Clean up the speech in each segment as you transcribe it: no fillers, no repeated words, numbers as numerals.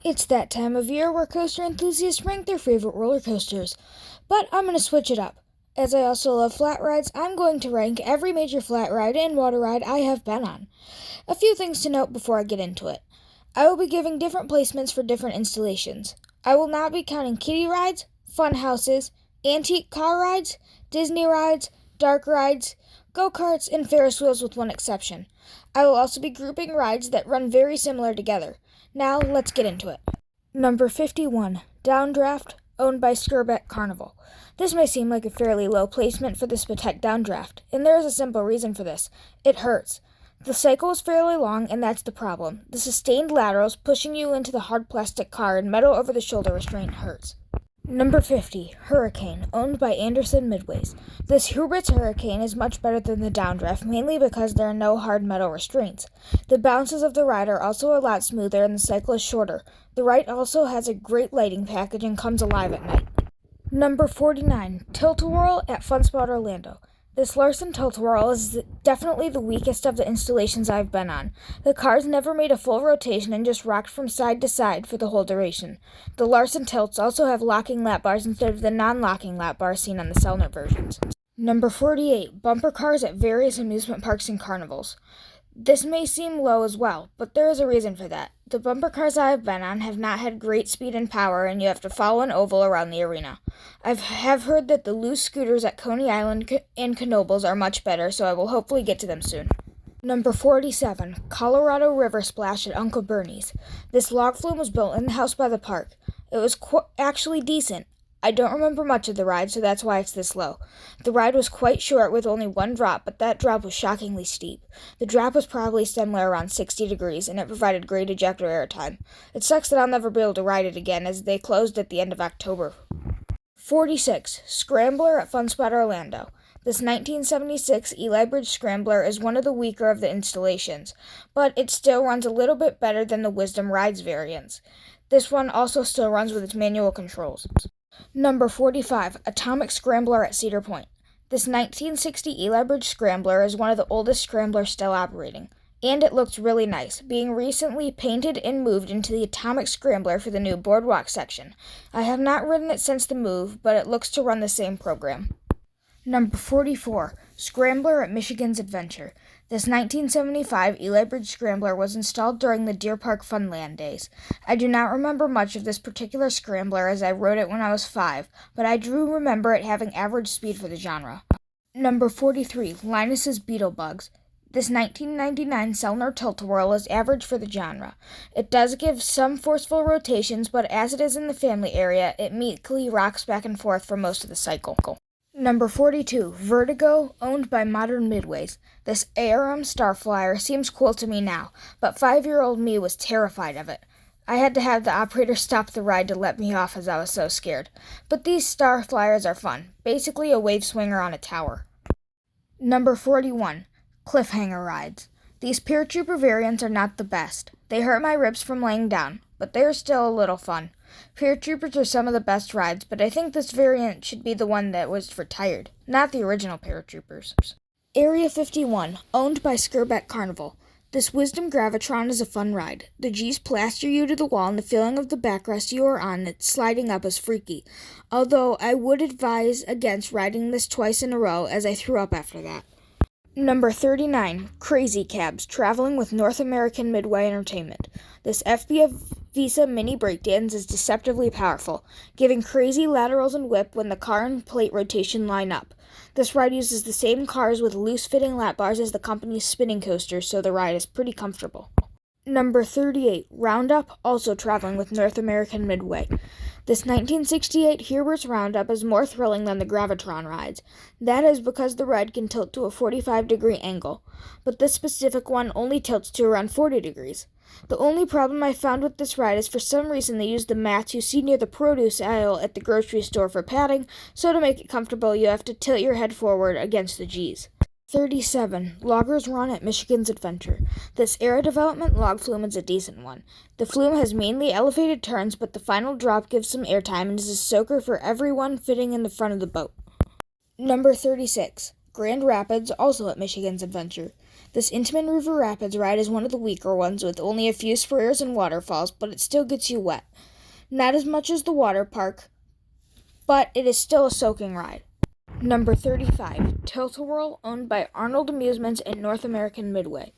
It's that time of year where coaster enthusiasts rank their favorite roller coasters, but I'm going to switch it up. As I also love flat rides, I'm going to rank every major flat ride and water ride I have been on. A few things to note before I get into it. I will be giving different placements for different installations. I will not be counting kiddie rides, fun houses, antique car rides, Disney rides, dark rides, go-karts, and Ferris wheels with one exception. I will also be grouping rides that run very similar together. Now, let's get into it. Number 51, Downdraft, owned by Skirbeck Carnival. This may seem like a fairly low placement for the Spatek Downdraft, and there is a simple reason for this. It hurts. The cycle is fairly long, and that's the problem. The sustained laterals pushing you into the hard plastic car and metal over-the-shoulder restraint hurts. Number 50, Hurricane, owned by Anderson Midways. This Hubert's Hurricane is much better than the Downdraft, mainly because there are no hard metal restraints. The bounces of the ride are also a lot smoother and the cycle is shorter. The ride also has a great lighting package and comes alive at night. Number 49, Tilt-A-Whirl at Fun Spot Orlando. This Larson Tilt-A-Whirl is definitely the weakest of the installations I've been on. The cars never made a full rotation and just rocked from side to side for the whole duration. The Larson Tilts also have locking lap bars instead of the non-locking lap bars seen on the Selner versions. Number 48, Bumper Cars at various amusement parks and carnivals. This may seem low as well, but there is a reason for that. The bumper cars I have been on have not had great speed and power, and you have to follow an oval around the arena. I have heard that the loose scooters at Coney Island and Knoebels are much better, so I will hopefully get to them soon. Number 47, Colorado River Splash at Uncle Bernie's. This log flume was built in the house by the park. It was actually decent. I don't remember much of the ride, so that's why it's this low. The ride was quite short with only one drop, but that drop was shockingly steep. The drop was probably somewhere around 60 degrees, and it provided great ejector air time. It sucks that I'll never be able to ride it again, as they closed at the end of October. 46, Scrambler at Fun Spot Orlando. This 1976 Eli Bridge Scrambler is one of the weaker of the installations, but it still runs a little bit better than the Wisdom Rides variants. This one also still runs with its manual controls. Number 45, Atomic Scrambler at Cedar Point. This 1960 Eli Bridge Scrambler is one of the oldest scramblers still operating, and it looks really nice, being recently painted and moved into the Atomic Scrambler for the new Boardwalk section. I have not ridden it since the move, but it looks to run the same program. Number 44, Scrambler at Michigan's Adventure. This 1975 Eli Bridge Scrambler was installed during the Deer Park Funland days. I do not remember much of this particular scrambler as I rode it when I was 5, but I do remember it having average speed for the genre. Number 43, Linus's Beetlebugs. This 1999 Selner Tilt-A-Whirl is average for the genre. It does give some forceful rotations, but as it is in the family area, it meekly rocks back and forth for most of the cycle. Number 42, Vertigo, owned by Modern Midways. This ARM Starflyer seems cool to me now, but 5-year-old me was terrified of it. I had to have the operator stop the ride to let me off as I was so scared. But these Starflyers are fun, basically a wave swinger on a tower. Number 41, Cliffhanger Rides. These paratrooper variants are not the best. They hurt my ribs from laying down, but they are still a little fun. Paratroopers are some of the best rides, but I think this variant should be the one that was retired, not the original paratroopers. Area 51, owned by Skirbeck Carnival. This Wisdom Gravitron is a fun ride. The G's plaster you to the wall, and the feeling of the backrest you are on it sliding up is freaky. Although I would advise against riding this twice in a row, as I threw up after that. Number 39, Crazy Cabs, traveling with North American Midway Entertainment. This FBF Visa mini breakdance is deceptively powerful, giving crazy laterals and whip when the car and plate rotation line up. This ride uses the same cars with loose-fitting lap bars as the company's spinning coasters, so the ride is pretty comfortable. Number 38, Roundup, also traveling with North American Midway. This 1968 Herbert's Roundup is more thrilling than the Gravitron rides. That is because the ride can tilt to a 45-degree angle, but this specific one only tilts to around 40 degrees. The only problem I found with this ride is for some reason they use the mats you see near the produce aisle at the grocery store for padding, so to make it comfortable you have to tilt your head forward against the G's. 37. Loggers Run at Michigan's Adventure. This Aero Development log flume is a decent one. The flume has mainly elevated turns, but the final drop gives some airtime and is a soaker for everyone fitting in the front of the boat. Number 36. Grand Rapids, also at Michigan's Adventure. This Intamin River Rapids ride is one of the weaker ones with only a few sprayers and waterfalls, but it still gets you wet. Not as much as the water park, but it is still a soaking ride. Number 35, Tilt-A-Whirl, owned by Arnold Amusements and North American Midway.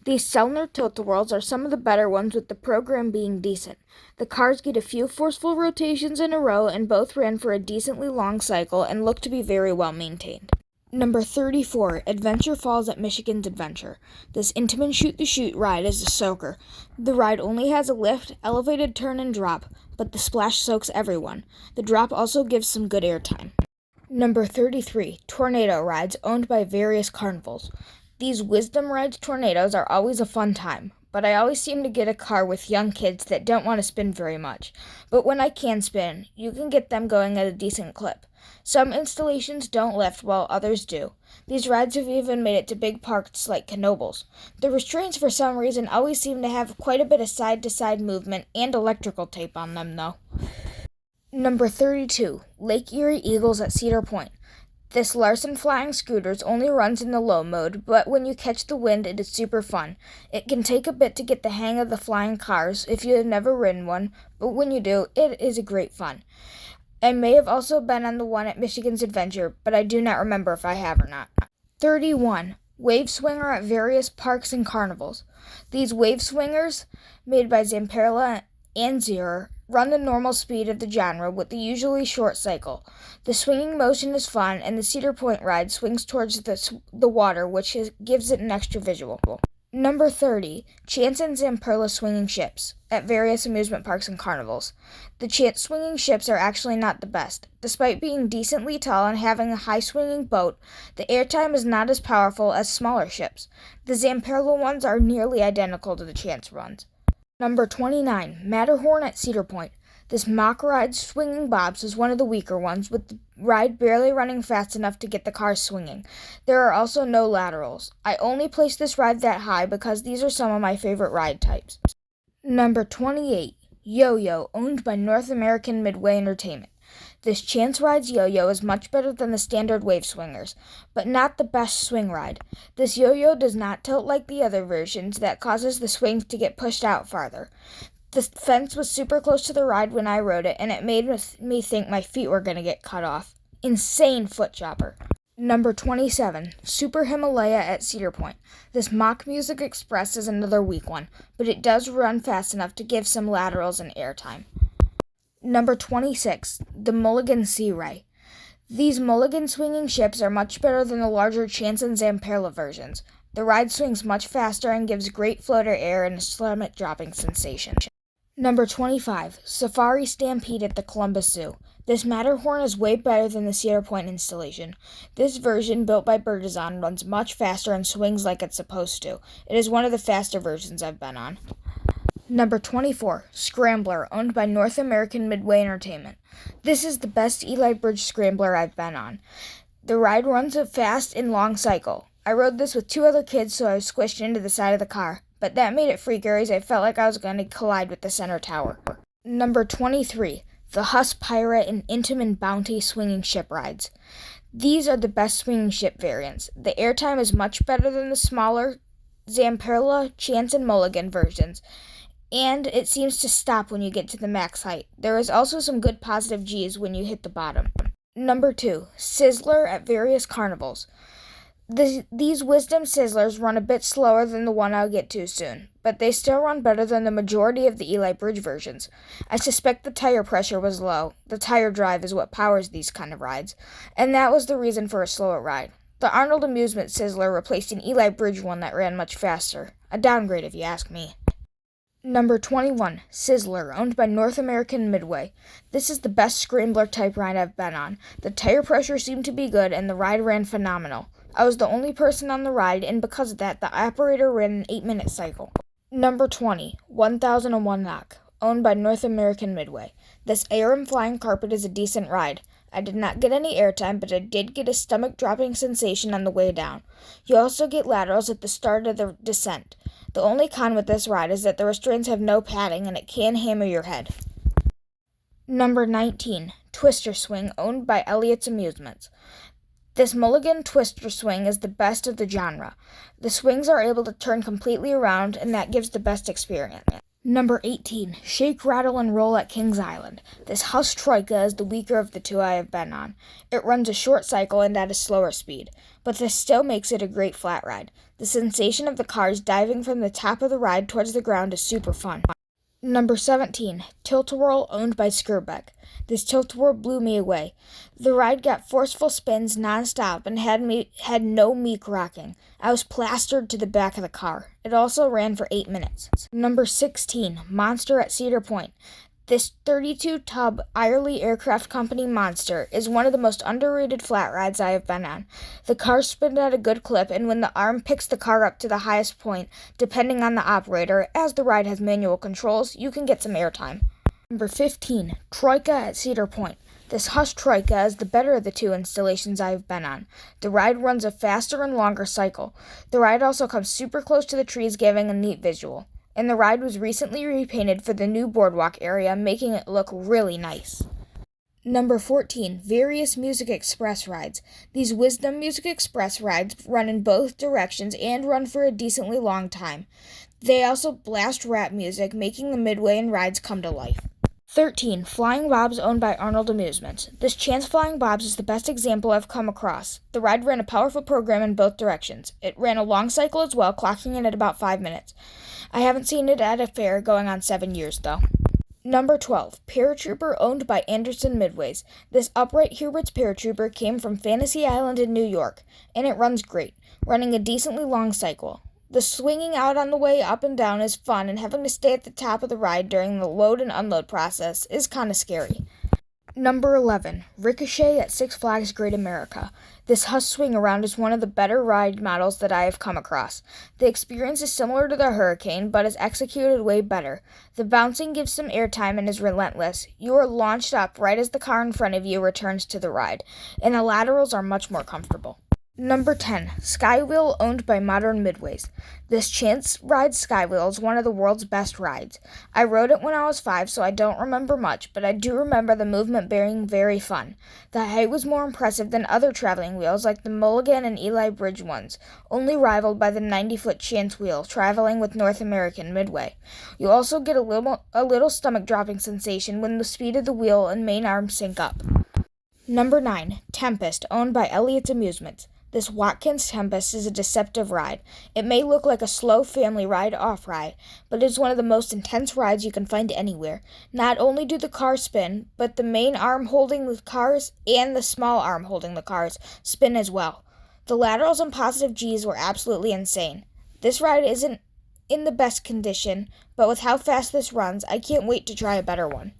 These Selner Tilt-A-Whirls are some of the better ones, with the program being decent. The cars get a few forceful rotations in a row, and both ran for a decently long cycle and look to be very well maintained. Number 34, Adventure Falls at Michigan's Adventure. This Intamin Shoot-the-Chute ride is a soaker. The ride only has a lift, elevated turn, and drop, but the splash soaks everyone. The drop also gives some good airtime. Number 33, Tornado Rides, owned by various carnivals. These Wisdom Rides tornadoes are always a fun time, but I always seem to get a car with young kids that don't want to spin very much. But when I can spin, you can get them going at a decent clip. Some installations don't lift while others do. These rides have even made it to big parks like Canobles. The restraints for some reason always seem to have quite a bit of side-to-side movement and electrical tape on them though. Number 32, Lake Erie Eagles at Cedar Point. This Larson Flying Scooters only runs in the low mode, but when you catch the wind, it is super fun. It can take a bit to get the hang of the flying cars if you have never ridden one, but when you do, it is a great fun. I may have also been on the one at Michigan's Adventure, but I do not remember if I have or not. 31, Wave Swinger at various parks and carnivals. These wave swingers, made by Zamperla and Zierer, run the normal speed of the genre with the usually short cycle. The swinging motion is fun, and the Cedar Point ride swings towards the water, which gives it an extra visual. Number 30, Chance and Zamperla Swinging Ships at various amusement parks and carnivals. The Chance swinging ships are actually not the best. Despite being decently tall and having a high swinging boat, the airtime is not as powerful as smaller ships. The Zamperla ones are nearly identical to the Chance ones. Number 29, Matterhorn at Cedar Point. This mock ride swinging bobs is one of the weaker ones, with the ride barely running fast enough to get the cars swinging. There are also no laterals. I only place this ride that high because these are some of my favorite ride types. Number 28, Yo-Yo, owned by North American Midway Entertainment. This Chance Rides yo-yo is much better than the standard wave swingers, but not the best swing ride. This yo-yo does not tilt like the other versions that causes the swings to get pushed out farther. The fence was super close to the ride when I rode it, and it made me think my feet were going to get cut off. Insane foot chopper. Number 27, Super Himalaya at Cedar Point. This Mock Music Express is another weak one, but it does run fast enough to give some laterals and airtime. Number 26, the Mulligan Sea Ray. These Mulligan swinging ships are much better than the larger Chance and Zamperla versions. The ride swings much faster and gives great floater air and a stomach-dropping sensation. Number 25, Safari Stampede at the Columbus Zoo. This Matterhorn is way better than the Cedar Point installation. This version, built by Bertizan, runs much faster and swings like it's supposed to. It is one of the faster versions I've been on. Number 24, Scrambler, owned by North American Midway Entertainment. This is the best Eli Bridge Scrambler I've been on. The ride runs a fast and long cycle. I rode this with two other kids, so I was squished into the side of the car, but that made it freakier as I felt like I was going to collide with the center tower. Number 23, the Huss Pirate and Intamin Bounty swinging ship rides. These are the best swinging ship variants. The airtime is much better than the smaller Zamperla, Chance, and Mulligan versions, and it seems to stop when you get to the max height. There is also some good positive G's when you hit the bottom. Number 2, Sizzler at various carnivals. These Wisdom Sizzlers run a bit slower than the one I'll get to soon, but they still run better than the majority of the Eli Bridge versions. I suspect the tire pressure was low. The tire drive is what powers these kind of rides, and that was the reason for a slower ride. The Arnold Amusement Sizzler replaced an Eli Bridge one that ran much faster. A downgrade if you ask me. Number 21, Sizzler, owned by North American Midway. This is the best Scrambler type ride I've been on. The tire pressure seemed to be good, and the ride ran phenomenal. I was the only person on the ride, and because of that, the operator ran an 8-minute cycle. Number 20, 1001 Knock, owned by North American Midway. This ARM flying carpet is a decent ride. I did not get any airtime, but I did get a stomach-dropping sensation on the way down. You also get laterals at the start of the descent. The only con with this ride is that the restraints have no padding, and it can hammer your head. Number 19, Twister Swing, owned by Elliott's Amusements. This mulligan twister swing is the best of the genre. The swings are able to turn completely around, and that gives the best experience. Number 18, Shake, Rattle, and Roll at Kings Island. This Huss Troika is the weaker of the two I have been on. It runs a short cycle and at a slower speed, but this still makes it a great flat ride. The sensation of the cars diving from the top of the ride towards the ground is super fun. Number 17, Tilt-A-Whirl, owned by Skirbeck. This Tilt-A-Whirl blew me away. The ride got forceful spins non-stop and had no meek rocking. I was plastered to the back of the car. It also ran for 8 minutes. Number 16, Monster at Cedar Point. This 32-tub Irely Aircraft Company Monster is one of the most underrated flat rides I have been on. The cars spin at a good clip, and when the arm picks the car up to the highest point, depending on the operator, as the ride has manual controls, you can get some airtime. Number 15, Troika at Cedar Point. This Huss Troika is the better of the two installations I have been on. The ride runs a faster and longer cycle. The ride also comes super close to the trees, giving a neat visual. And the ride was recently repainted for the new boardwalk area, making it look really nice. Number 14, Various Music Express rides. These Wisdom Music Express rides run in both directions and run for a decently long time. They also blast rap music, making the midway and rides come to life. 13, Flying Bobs, owned by Arnold Amusements. This Chance Flying Bobs is the best example I've come across. The ride ran a powerful program in both directions. It ran a long cycle as well, clocking in at about 5 minutes. I haven't seen it at a fair going on 7 years, though. Number 12, Paratrooper, owned by Anderson Midways. This upright Hubert's Paratrooper came from Fantasy Island in New York, and it runs great, running a decently long cycle. The swinging out on the way up and down is fun, and having to stay at the top of the ride during the load and unload process is kind of scary. Number 11, Ricochet at Six Flags Great America. This Huss swing around is one of the better ride models that I have come across. The experience is similar to the Hurricane, but is executed way better. The bouncing gives some airtime and is relentless. You are launched up right as the car in front of you returns to the ride, and the laterals are much more comfortable. Number 10, Skywheel, owned by Modern Midways. This Chance Ride Skywheel is one of the world's best rides. I rode it when I was 5, so I don't remember much, but I do remember the movement being very fun. The height was more impressive than other traveling wheels like the Mulligan and Eli Bridge ones, only rivaled by the 90-foot Chance wheel traveling with North American Midway. You also get a little stomach-dropping sensation when the speed of the wheel and main arm sync up. Number 9, Tempest, owned by Elliott's Amusements. This Watkins Tempest is a deceptive ride. It may look like a slow family ride off-ride, but it is one of the most intense rides you can find anywhere. Not only do the cars spin, but the main arm holding the cars and the small arm holding the cars spin as well. The laterals and positive Gs were absolutely insane. This ride isn't in the best condition, but with how fast this runs, I can't wait to try a better one.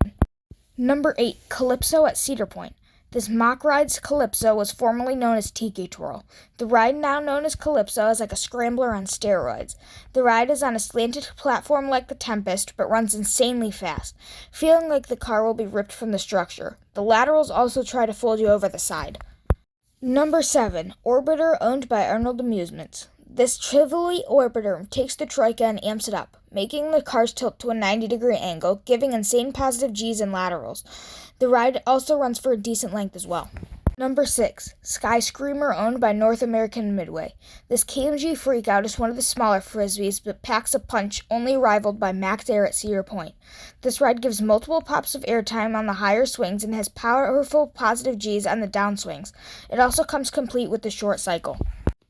Number 8, Calypso at Cedar Point. This mock ride's Calypso was formerly known as Tiki Twirl. The ride, now known as Calypso, is like a scrambler on steroids. The ride is on a slanted platform like the Tempest, but runs insanely fast, feeling like the car will be ripped from the structure. The laterals also try to fold you over the side. Number 7, Orbiter, owned by Arnold Amusements. This Tivoli Orbiter takes the Troika and amps it up, making the cars tilt to a 90-degree angle, giving insane positive Gs and laterals. The ride also runs for a decent length as well. Number 6, Sky Screamer, owned by North American Midway. This KMG Freakout is one of the smaller frisbees, but packs a punch, only rivaled by Max Air at Cedar Point. This ride gives multiple pops of airtime on the higher swings and has powerful positive Gs on the downswings. It also comes complete with the short cycle.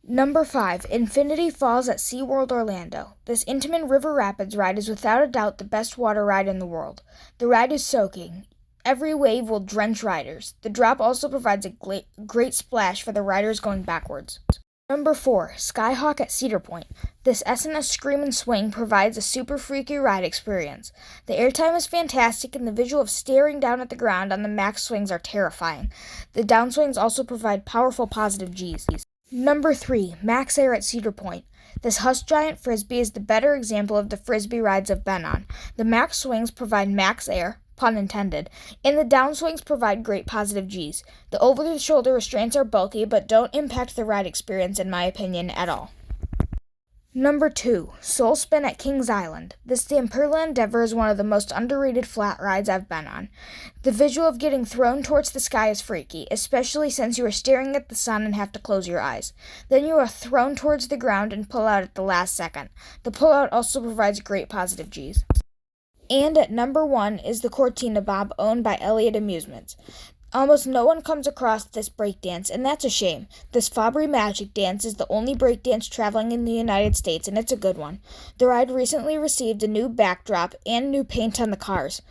Number 5, Infinity Falls at SeaWorld Orlando. This Intamin River Rapids ride is without a doubt the best water ride in the world. The ride is soaking. Every wave will drench riders. The drop also provides a great splash for the riders going backwards. Number 4, Skyhawk at Cedar Point. This S&S Scream and Swing provides a super freaky ride experience. The airtime is fantastic, and the visual of staring down at the ground on the max swings are terrifying. The downswings also provide powerful positive Gs. Number 3, Max Air at Cedar Point. This Huss Giant Frisbee is the better example of the Frisbee rides I've been on. The max swings provide max air, pun intended, and the downswings provide great positive Gs. The over-the-shoulder restraints are bulky, but don't impact the ride experience in my opinion at all. Number 2, Soul Spin at Kings Island. This Damperla Endeavor is one of the most underrated flat rides I've been on. The visual of getting thrown towards the sky is freaky, especially since you are staring at the sun and have to close your eyes. Then you are thrown towards the ground and pull out at the last second. The pullout also provides great positive Gs. And at number 1 is the Cortina Bob, owned by Elliott Amusements. Almost no one comes across this breakdance, and that's a shame. This Fabry Magic Dance is the only breakdance traveling in the United States, and it's a good one. The ride recently received a new backdrop and new paint on the cars.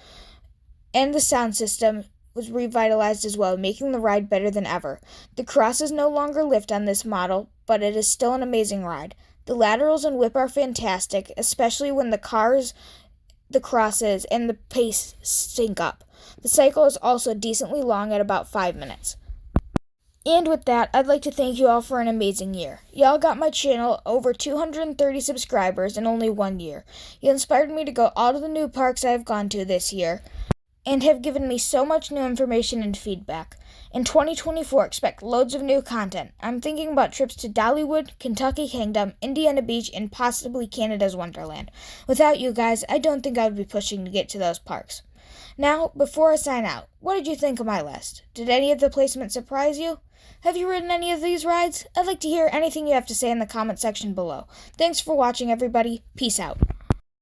And the sound system was revitalized as well, making the ride better than ever. The crosses no longer lift on this model, but it is still an amazing ride. The laterals and whip are fantastic, especially when the cars, the crosses, and the pace sync up. The cycle is also decently long at about 5 minutes. And with that, I'd like to thank you all for an amazing year. Y'all got my channel over 230 subscribers in only 1 year. You inspired me to go all to the new parks I've gone to this year, and have given me so much new information and feedback. In 2024, expect loads of new content. I'm thinking about trips to Dollywood, Kentucky Kingdom, Indiana Beach, and possibly Canada's Wonderland. Without you guys, I don't think I would be pushing to get to those parks. Now, before I sign out, what did you think of my list? Did any of the placements surprise you? Have you ridden any of these rides? I'd like to hear anything you have to say in the comment section below. Thanks for watching, everybody. Peace out.